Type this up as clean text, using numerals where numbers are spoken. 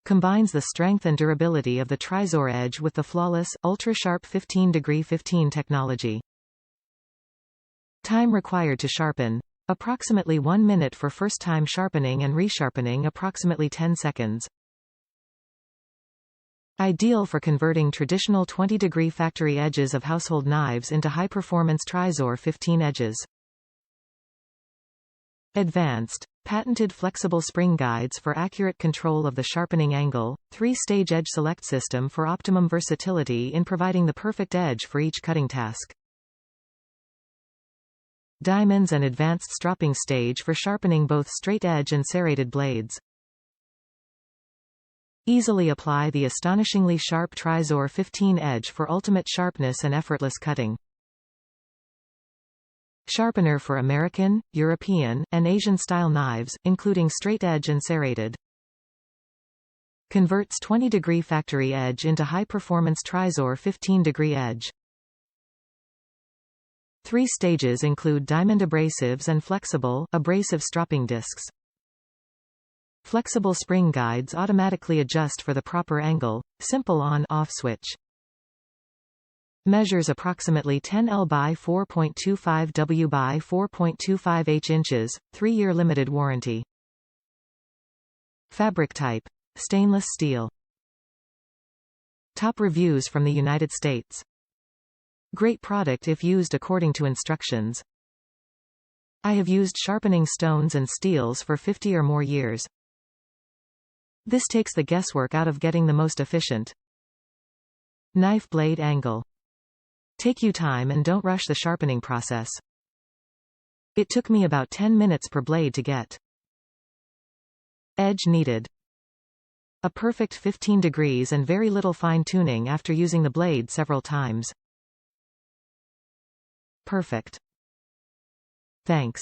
Combines the strength and durability of the Trizor Edge with the flawless, ultra-sharp 15°15 technology. Time required to sharpen. Approximately 1 minute for first-time sharpening and resharpening, approximately 10 seconds. Ideal for converting traditional 20-degree factory edges of household knives into high-performance Trizor 15 edges. Advanced, patented flexible spring guides for accurate control of the sharpening angle, 3-stage EdgeSelect system for optimum versatility in providing the perfect edge for each cutting task. Diamonds and advanced stropping stage for sharpening both straight edge and serrated blades. Easily apply the astonishingly sharp Trizor 15 Edge for ultimate sharpness and effortless cutting. Sharpener for American, European, and Asian-style knives, including straight edge and serrated. Converts 20-degree factory edge into high-performance Trizor 15-degree edge. 3 stages include diamond abrasives and flexible, abrasive stropping discs. Flexible spring guides automatically adjust for the proper angle, simple on-off switch. Measures approximately 10 L by 4.25 W by 4.25 H inches, 3-year limited warranty. Fabric type: stainless steel. Top reviews from the United States. Great product if used according to instructions. I have used sharpening stones and steels for 50 or more years. This takes the guesswork out of getting the most efficient. Knife blade angle. Take your time and don't rush the sharpening process. It took me about 10 minutes per blade to get. Edge needed. A perfect 15 degrees and very little fine-tuning after using the blade several times. Perfect. Thanks.